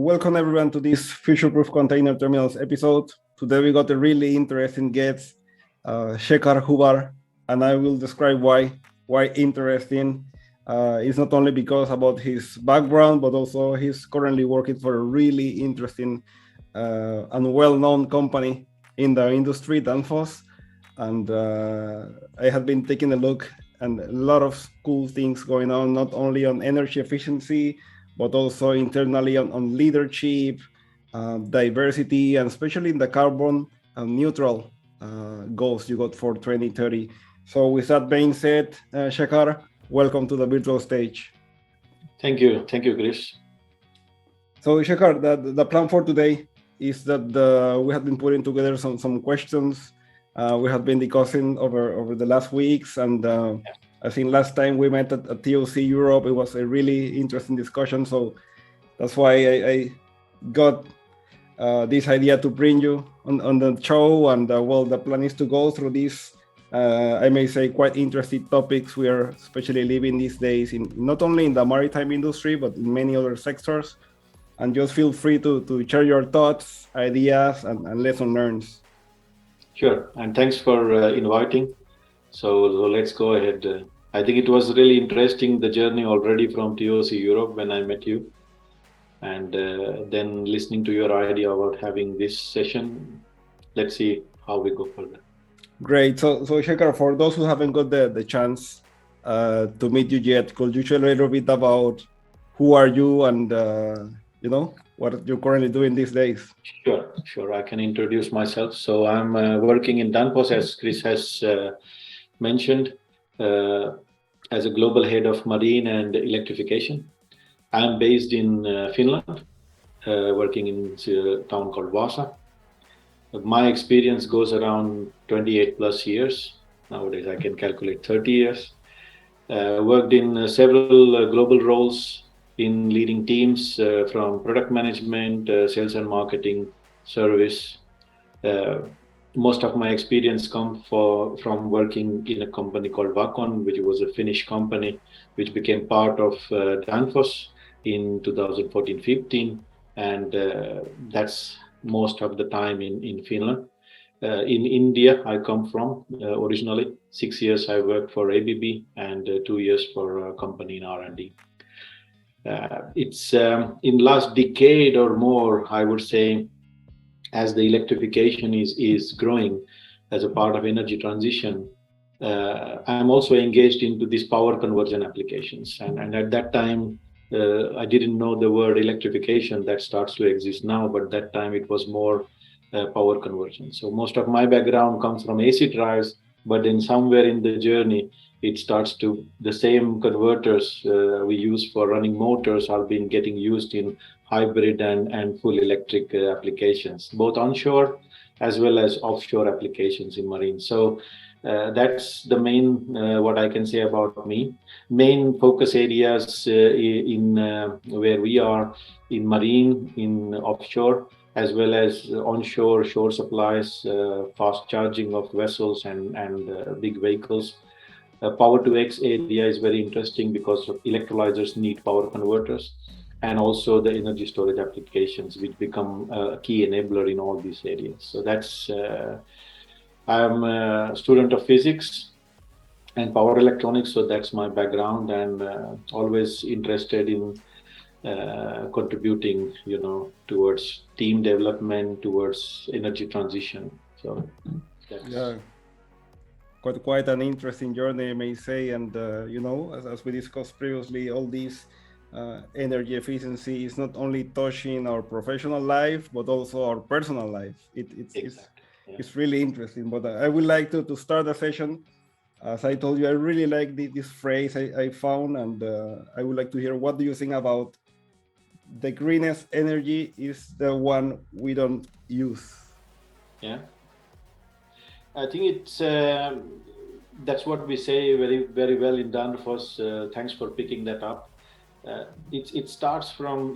welcome everyone to this future-proof container terminals episode. Today we got a really interesting guest, Shekhar Kubal, and I will describe why interesting. It's not only because about his background, but also he's currently working for a really interesting and well-known company in the industry, Danfoss. And I have been taking a look and a lot of cool things going on, not only on energy efficiency, but also internally on leadership, diversity, and especially in the carbon neutral goals you got for 2030. So with that being said, Shekhar, welcome to the virtual stage. Thank you, Chris. So Shekhar, the plan for today is that we have been putting together some questions we have been discussing over the last weeks, and I think last time we met at TOC Europe, it was a really interesting discussion. So that's why I got this idea to bring you on the show. And well, the plan is to go through these, I may say, quite interesting topics we are especially living these days, in not only in the maritime industry, but in many other sectors. And just feel free to share your thoughts, ideas, and lesson learned. Sure, and thanks for inviting. So let's go ahead. I think it was really interesting, the journey already from TOC Europe when I met you, and then listening to your idea about having this session. Let's see how we go further. Great. So Shekhar, for those who haven't got the chance to meet you yet, could you share a little bit about who are you and what you're currently doing these days? Sure. I can introduce myself. So I'm working in Danfoss, as Chris has mentioned, as a global head of marine and electrification. I'm based in Finland, working in a town called Vaasa. My experience goes around 28 plus years. Nowadays I can calculate 30 years. Worked in several global roles in leading teams from product management, sales and marketing, service. Most of my experience comes from working in a company called Vakon, which was a Finnish company, which became part of Danfoss in 2014-15. And that's most of the time in Finland. In India, I come from originally. 6 years I worked for ABB and 2 years for a company in R&D. It's in last decade or more, I would say, as the electrification is growing as a part of energy transition, I'm also engaged into these power conversion applications. And at that time, I didn't know the word electrification that starts to exist now, but that time it was more power conversion. So most of my background comes from AC drives, but then somewhere in the journey, it starts to, the same converters we use for running motors are being getting used in hybrid and full electric applications, both onshore as well as offshore applications in marine. So that's the main, what I can say about me. Main focus areas in where we are in marine, in offshore, as well as onshore shore supplies, fast charging of vessels and big vehicles. Power to X area is very interesting because electrolyzers need power converters, and also the energy storage applications, which become a key enabler in all these areas. So that's, I'm a student of physics and power electronics, so that's my background, and always interested in contributing, towards team development, towards energy transition. So that's quite an interesting journey, I may say. And as we discussed previously, all these energy efficiency is not only touching our professional life, but also our personal life. It's really interesting. But I would like to start the session. As I told you, I really like this phrase I found, and I would like to hear, what do you think about the greenest energy is the one we don't use? Yeah, I think it's that's what we say very, very well in Danfoss. Thanks for picking that up. It starts from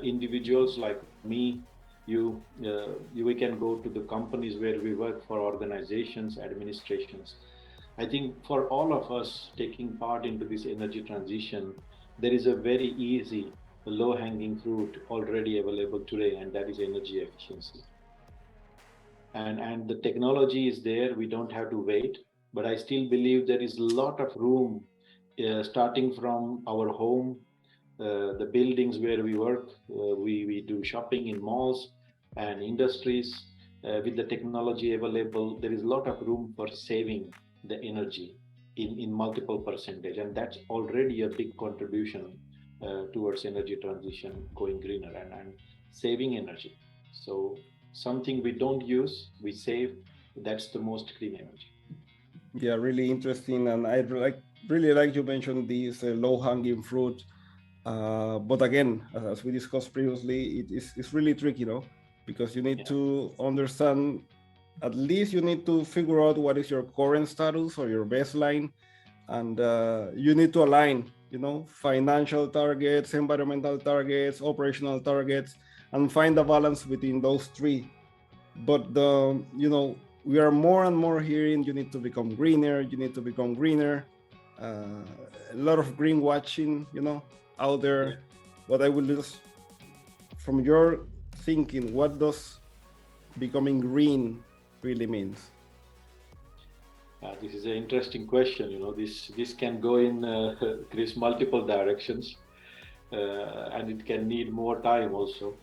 individuals like me, you. We can go to the companies where we work, for organizations, administrations. I think for all of us taking part into this energy transition, there is a very easy the low-hanging fruit already available today, and that is energy efficiency. And the technology is there. We don't have to wait. But I still believe there is a lot of room, starting from our home, the buildings where we work. We do shopping in malls and industries. With the technology available, there is a lot of room for saving the energy in multiple percentage, and that's already a big contribution towards energy transition, going greener and saving energy. So something we don't use, we save. That's the most clean energy. Yeah, really interesting, and I really like you mentioned these low-hanging fruit. But again, as we discussed previously, it's really tricky, because you need Yeah. to understand. At least you need to figure out what is your current status or your baseline, and you need to align, financial targets, environmental targets, operational targets, and find a balance between those three. But we are more and more hearing you need to become greener, you need to become greener. A lot of greenwashing, out Yeah. there. But I will just, from your thinking, what does becoming green really means? This is an interesting question. This can go in Chris, multiple directions, and it can need more time also.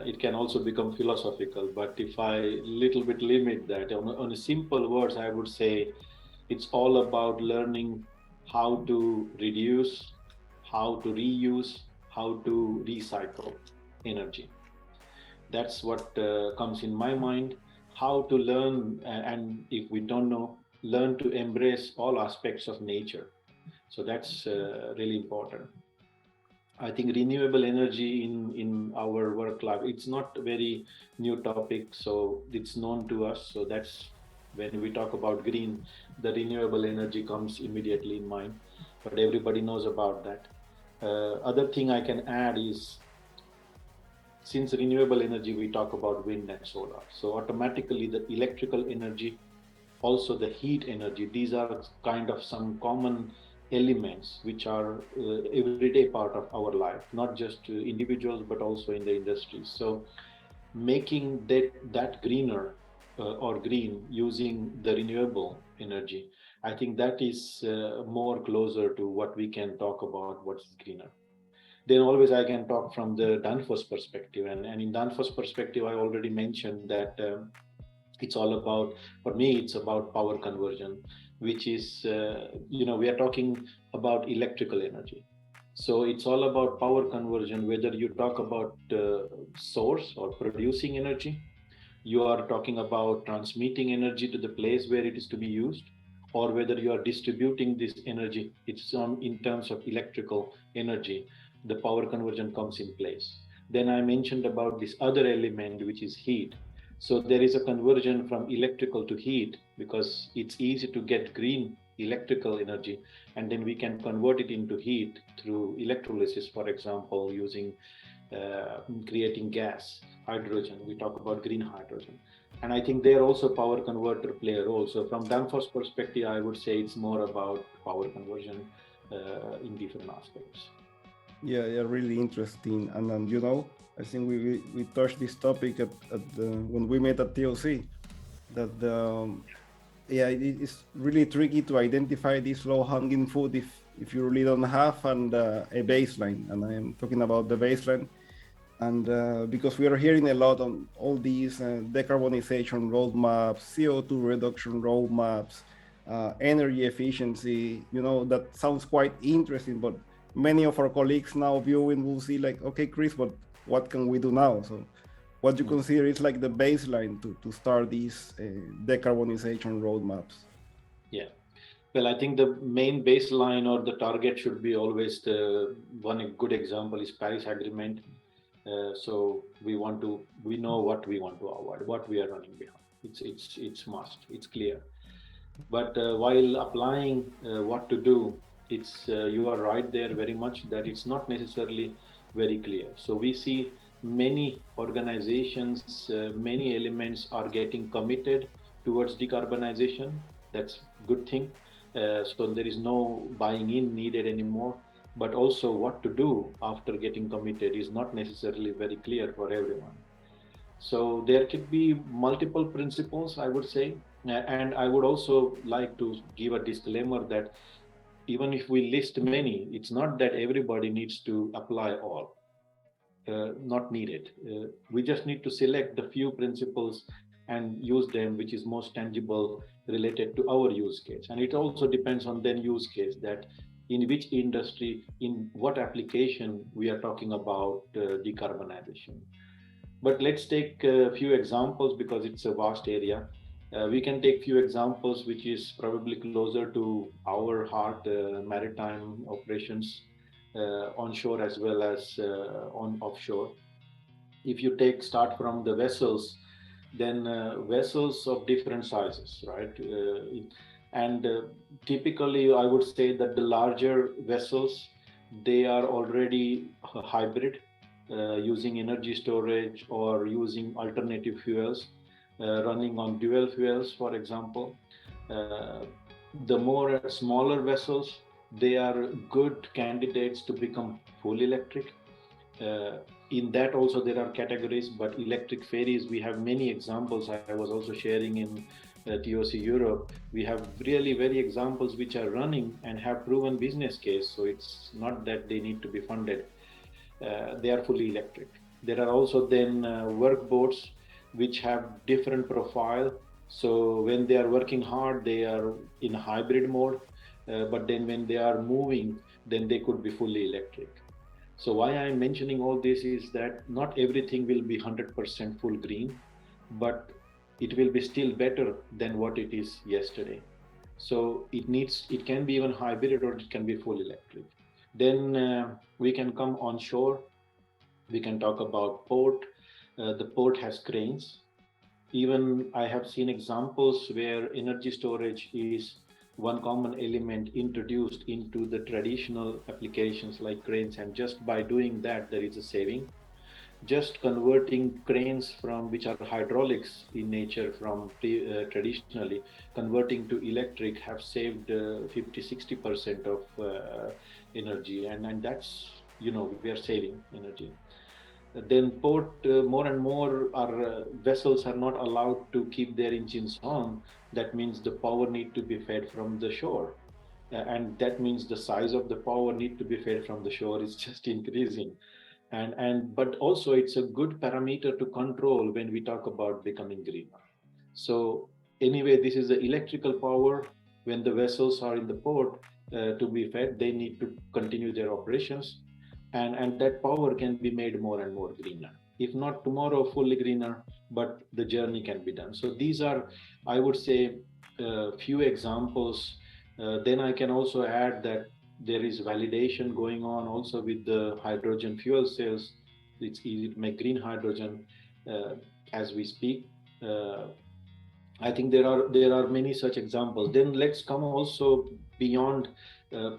It can also become philosophical. But if I little bit limit that on a simple words, I would say it's all about learning how to reduce, how to reuse, how to recycle energy. That's what comes in my mind. How to learn, and if we don't know, learn to embrace all aspects of nature. So that's really important. I think renewable energy in our work life, it's not a very new topic, so it's known to us. So that's when we talk about green, the renewable energy comes immediately in mind, but everybody knows about that. Other thing I can add is, since renewable energy, we talk about wind and solar. So automatically the electrical energy, also the heat energy, these are kind of some common elements which are everyday part of our life, not just individuals, but also in the industries. So making that greener, or green, using the renewable energy, I think that is more closer to what we can talk about what's greener. Then always I can talk from the Danfoss perspective. And in Danfoss perspective, I already mentioned that it's all about, for me, it's about power conversion, which is, we are talking about electrical energy. So it's all about power conversion, whether you talk about source or producing energy, you are talking about transmitting energy to the place where it is to be used, or whether you are distributing this energy, it's in terms of electrical energy, the power conversion comes in place. Then I mentioned about this other element, which is heat. So there is a conversion from electrical to heat, because it's easy to get green electrical energy, and then we can convert it into heat through electrolysis, for example, using creating gas, hydrogen. We talk about green hydrogen. And I think there also power converter play a role. So from Danfoss perspective, I would say it's more about power conversion in different aspects. Yeah, yeah, really interesting. And then, I think we touched this topic when we met at TOC, that yeah, it's really tricky to identify this low-hanging fruit if you really don't have a baseline. And I am talking about the baseline. And because we are hearing a lot on all these decarbonization roadmaps, CO2 reduction roadmaps, energy efficiency, that sounds quite interesting, but many of our colleagues now viewing will see like, okay, Chris, but what can we do now? So what you consider is like the baseline to start these decarbonization roadmaps? Yeah. Well, I think the main baseline or the target should be always one good example is Paris Agreement. So we know what we want to avoid, what we are running behind. It's must, it's clear. But while applying what to do, you are right there very much that it's not necessarily very clear. So we see many organizations, many elements are getting committed towards decarbonization. That's good thing. So there is no buying in needed anymore. but also what to do after getting committed is not necessarily very clear for everyone. So there could be multiple principles, I would say. And I would also like to give a disclaimer that even if we list many, it's not that everybody needs to apply all. Not needed. We just need to select the few principles and use them, which is most tangible related to our use case. And it also depends on then use case, that in which industry, in what application we are talking about decarbonization. But let's take a few examples because it's a vast area. We can take few examples which is probably closer to our heart, maritime operations, onshore as well as on offshore. If you start from the vessels, then vessels of different sizes, right? And typically, I would say that the larger vessels, they are already hybrid, using energy storage or using alternative fuels, running on dual fuels, for example. Uh, the more smaller vessels, they are good candidates to become full electric. Uh, in that also there are categories, but electric ferries, we have many examples. I was also sharing in TOC Europe. We have really very examples which are running and have proven business case. So it's not that they need to be funded. They are fully electric. There are also then work boats which have different profile. So when they are working hard, they are in hybrid mode. But then when they are moving, then they could be fully electric. So why I'm mentioning all this is that not everything will be 100% full green, but it will be still better than what it is yesterday. So it can be even hybrid or it can be full electric. Then we can come onshore. We can talk about port. The port has cranes. Even I have seen examples where energy storage is one common element introduced into the traditional applications like cranes, and just by doing that, there is a saving. Just converting cranes from which are hydraulics in nature from traditionally converting to electric have saved 50-60% of energy, and that's, we are saving energy. Then port, more and more our vessels are not allowed to keep their engines on. That means the power need to be fed from the shore. And that means the size of the power need to be fed from the shore is just increasing. And but also it's a good parameter to control when we talk about becoming greener. So anyway, this is the electrical power. When the vessels are in the port to be fed, they need to continue their operations, and that power can be made more and more greener. If not tomorrow fully greener, but the journey can be done. So these are, I would say, few examples. Then I can also add that there is validation going on also with the hydrogen fuel cells. It's easy to make green hydrogen as we speak. I think there are many such examples. Then let's come also beyond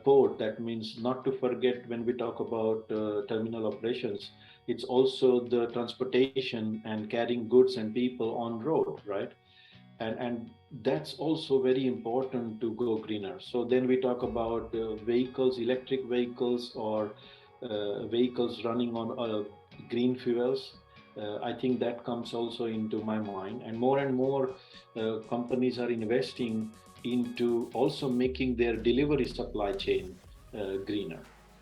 port. That means not to forget when we talk about terminal operations, it's also the transportation and carrying goods and people on road, right? And that's also very important to go greener. So then we talk about vehicles, electric vehicles, or vehicles running on green fuels. I think that comes also into my mind, and more companies are investing into also making their delivery supply chain greener.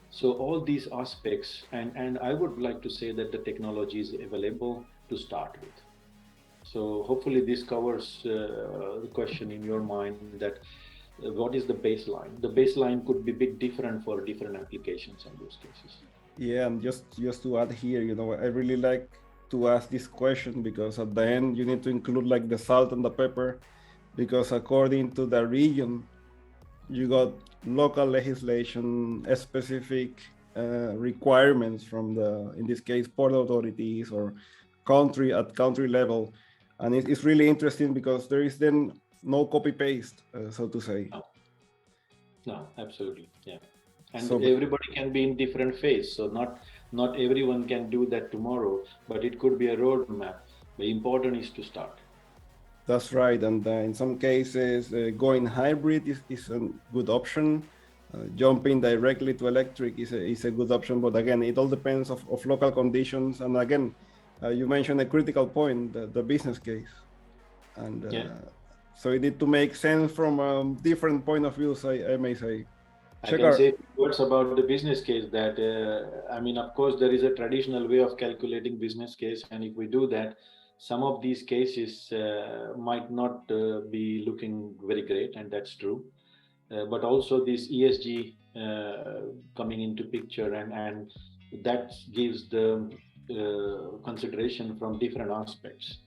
So all these aspects, and I would like to say that the technology is available to start with. So hopefully this covers the question in your mind, that what is the baseline? The baseline could be a bit different for different applications and use cases. Yeah, and just to add here, I really like to ask this question because at the end you need to include like the salt and the pepper, because according to the region, you got local legislation, specific requirements from in this case, port authorities or country level. And it's really interesting because there is then no copy paste, so to say. No, absolutely. Yeah. And So everybody can be in different phase. So not everyone can do that tomorrow, but it could be a roadmap. The important is to start. that's right. And in some cases, going hybrid is a good option. jumping directly to electric is a good option. But again, it all depends of local conditions. And again, you mentioned a critical point, the business case. And so it need to make sense from a different point of view, so I may say. I can say words about the business case that, I mean, of course, there is a traditional way of calculating business case. And if we do that, some of these cases might not be looking very great, and that's true. But also this ESG coming into picture, and that gives the consideration from different aspects.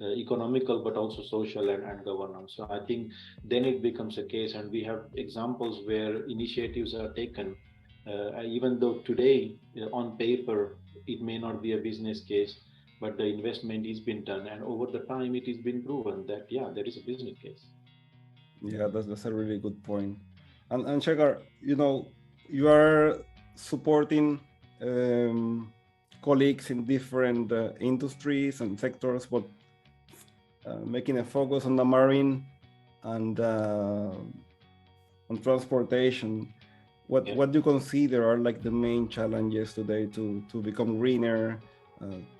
Economical but also social and governance. So I think then it becomes a case, and we have examples where initiatives are taken, even though today on paper it may not be a business case, but the investment is been done, and over the time it has been proven that there is a business case. Yeah, that's a really good point. And Shekhar, you are supporting colleagues in different industries and sectors, but making a focus on the marine and on transportation. What do you consider are like the main challenges today to become greener,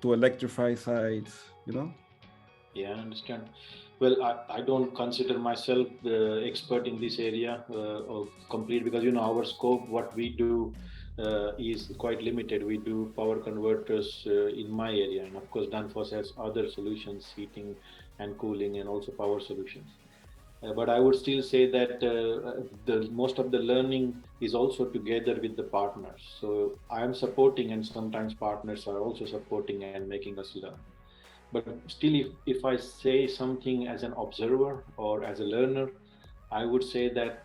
to electrify sites? Yeah, I understand. Well, I don't consider myself the expert in this area of complete, because our scope, what we do is quite limited. We do power converters in my area, and of course Danfoss has other solutions, heating and cooling, and also power solutions. But I would still say that the most of the learning is also together with the partners. So I am supporting, and sometimes partners are also supporting and making us learn. But still, if I say something as an observer or as a learner, I would say that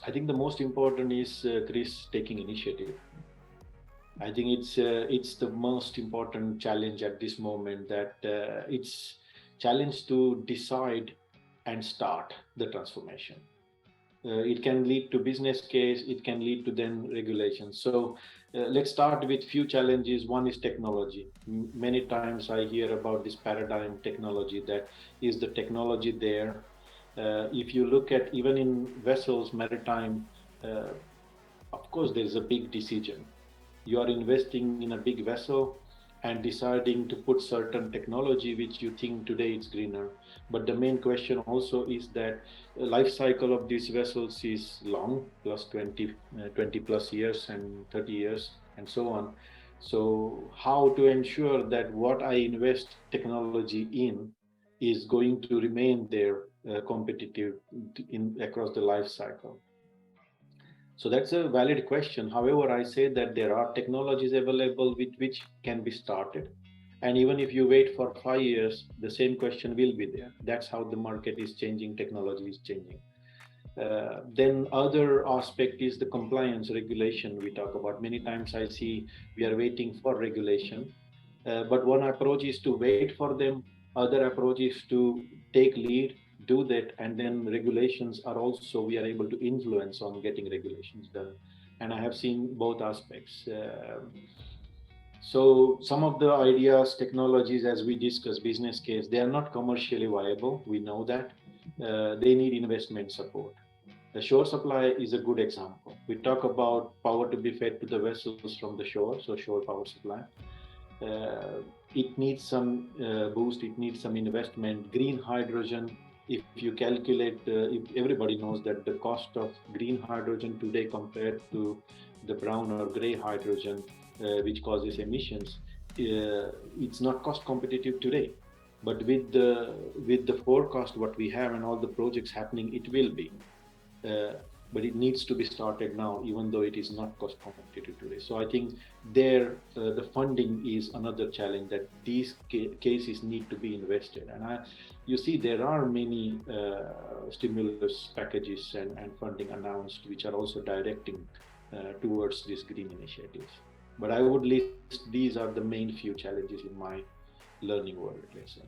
I think the most important is Chris taking initiative. I think it's the most important challenge at this moment, that it's challenge to decide and start the transformation. It can lead to business case, it can lead to then regulation. So let's start with few challenges. One is technology. Many times I hear about this paradigm technology, that is the technology there. If you look at even in vessels, maritime, of course there is a big decision. You are investing in a big vessel and deciding to put certain technology which you think today is greener. But the main question also is that life cycle of these vessels is long, plus 20 plus years and 30 years and so on. So how to ensure that what I invest technology in is going to remain there competitive across the life cycle? So that's a valid question. However, I say that there are technologies available with which can be started. And even if you wait for 5 years, the same question will be there. That's how the market is changing, technology is changing. Then other aspect is the compliance regulation we talk about. Many times I see we are waiting for regulation, but one approach is to wait for them. Other approach is to take lead, do that, and then regulations are also, we are able to influence on getting regulations done. And I have seen both aspects. So some of the ideas, technologies, as we discussed, business case, they are not commercially viable. We know that. They need investment support. The shore supply is a good example. We talk about power to be fed to the vessels from the shore, so shore power supply. It needs some boost, it needs some investment. Green hydrogen, if you calculate, if everybody knows that the cost of green hydrogen today compared to the brown or gray hydrogen, which causes emissions, it's not cost competitive today. But with the forecast what we have and all the projects happening, it will be. But it needs to be started now, even though it is not cost competitive today. So I think there the funding is another challenge, that these cases need to be invested. And you see there are many stimulus packages and funding announced, which are also directing towards these green initiatives. But I would list these are the main few challenges in my learning world, let's say.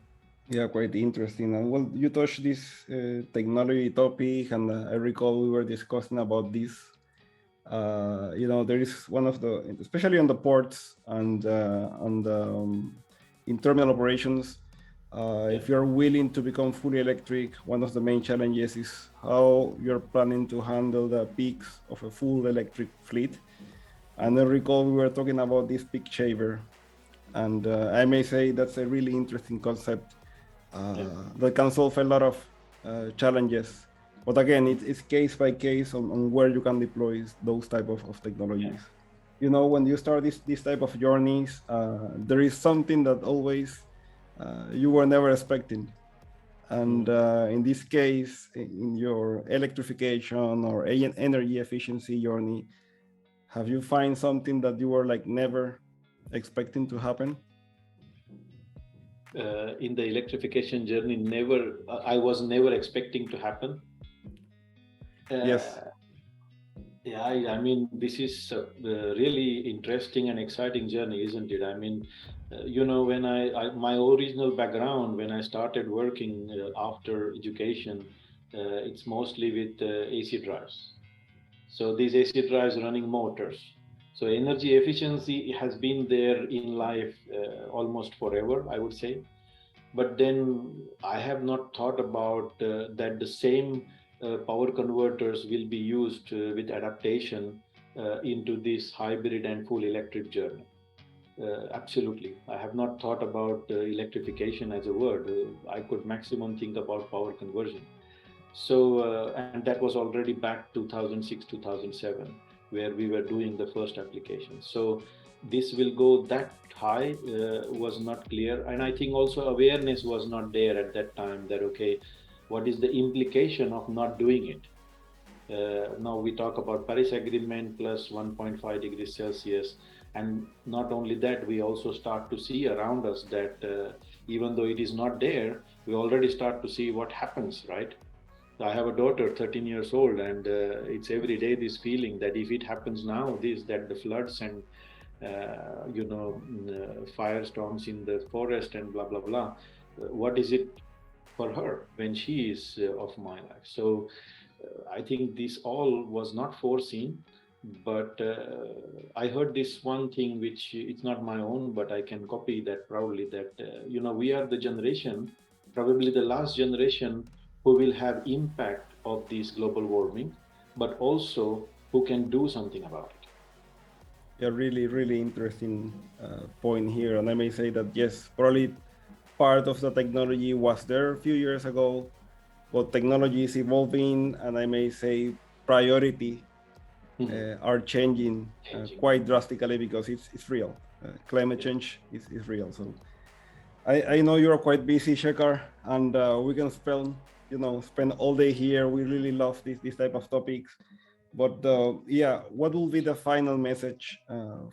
Yeah, quite interesting. And well, you touched this technology topic, and I recall we were discussing about this. There is one of the, especially on the ports and on the in terminal operations, If you're willing to become fully electric, one of the main challenges is how you're planning to handle the peaks of a full electric fleet. And I recall we were talking about this peak shaver, and I may say that's a really interesting concept that can solve a lot of challenges. But again, it's case by case on where you can deploy those type of technologies. You know, when you start this type of journeys, there is something that always you were never expecting. And in this case, in your electrification or energy efficiency journey, have you find something that you were like never expecting to happen? In the electrification journey, I was never expecting to happen. Yes. Yeah, I mean, this is a really interesting and exciting journey, isn't it? I mean, when my original background, when I started working after education, it's mostly with AC drives. So these AC drives running motors. So energy efficiency has been there in life almost forever, I would say. But then I have not thought about that the same power converters will be used with adaptation into this hybrid and full electric journey. Absolutely. I have not thought about electrification as a word. I could maximum think about power conversion. So, and that was already back 2006, 2007, where we were doing the first application. So this will go that high was not clear. And I think also awareness was not there at that time that, okay, what is the implication of not doing it? Now we talk about Paris Agreement plus 1.5 degrees Celsius. And not only that, we also start to see around us that even though it is not there, we already start to see what happens, right? I have a daughter, 13 years old, and it's every day this feeling that if it happens now, that the floods and firestorms in the forest and blah blah blah. What is it for her when she is of my life? So I think this all was not foreseen, but I heard this one thing which it's not my own, but I can copy that proudly. That we are the generation, probably the last generation who will have impact of this global warming, but also who can do something about it. A really, really interesting point here. And I may say that, yes, probably part of the technology was there a few years ago, but technology is evolving, and I may say priority are changing quite drastically because it's real. Climate change is real. So I know you're quite busy, Shekhar, and we can spend all day here. We really love this type of topics. But yeah, what will be the final message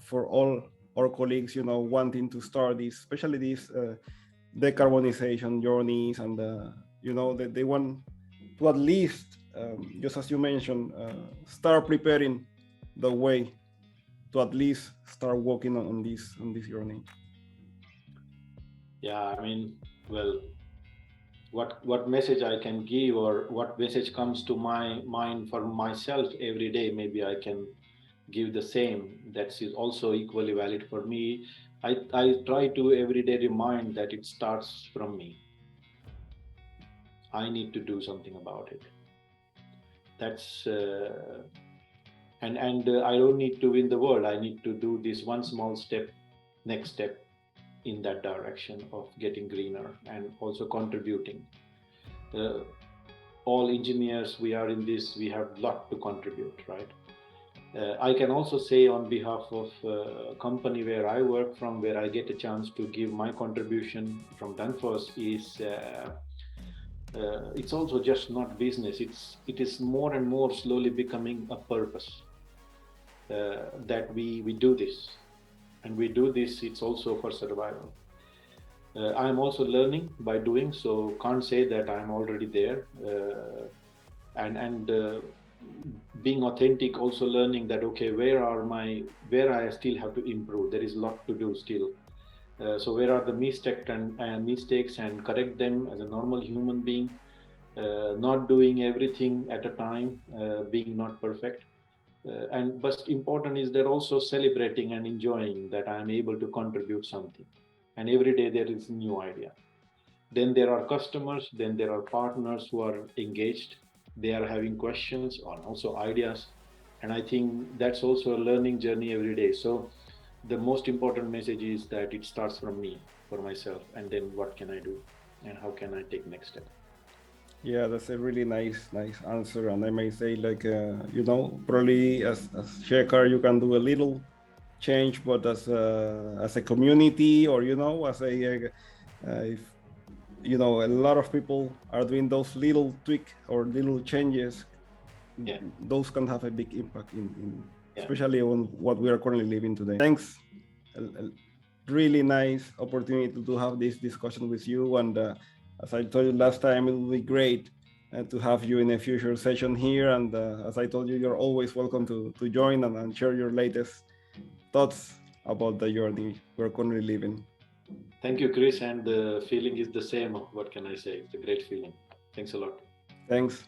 for all our colleagues, wanting to start this, especially these decarbonization journeys, and that they want to at least, just as you mentioned, start preparing the way to at least start working on this journey? Yeah, I mean, well, what message I can give, or what message comes to my mind for myself every day, maybe I can give the same. That is also equally valid for me. I try to every day remind that it starts from me. I need to do something about it. That's and I don't need to win the world. I need to do this one small step, next step in that direction of getting greener and also contributing. All engineers, we are in this, we have a lot to contribute, right? I can also say on behalf of a company where I work from, where I get a chance to give my contribution from Danfoss, is it's also just not business. It is more and more slowly becoming a purpose that we do this, and we do this. It's also for survival. I'm also learning by doing so. Can't say that I'm already there, and being authentic. Also learning that, okay, where I still have to improve. There is a lot to do still. So where are the mistakes and correct them as a normal human being. Not doing everything at a time, being not perfect. And but important is they're also celebrating and enjoying that I'm able to contribute something. And every day there is a new idea. Then there are customers, then there are partners who are engaged. They are having questions and also ideas. And I think that's also a learning journey every day. So the most important message is that it starts from me, for myself, and then what can I do and how can I take next step. Yeah, that's a really nice answer. And I may say, like, probably as Shekhar, you can do a little change, but as a community, or as if a lot of people are doing those little tweak or little changes, Yeah, those can have a big impact in yeah. especially on what we are currently living today. Thanks. A really nice opportunity to have this discussion with you. And as I told you last time, it will be great to have you in a future session here. And as I told you, you're always welcome to join and share your latest thoughts about the journey we're currently living. Thank you, Chris. And the feeling is the same. What can I say? It's a great feeling. Thanks a lot. Thanks.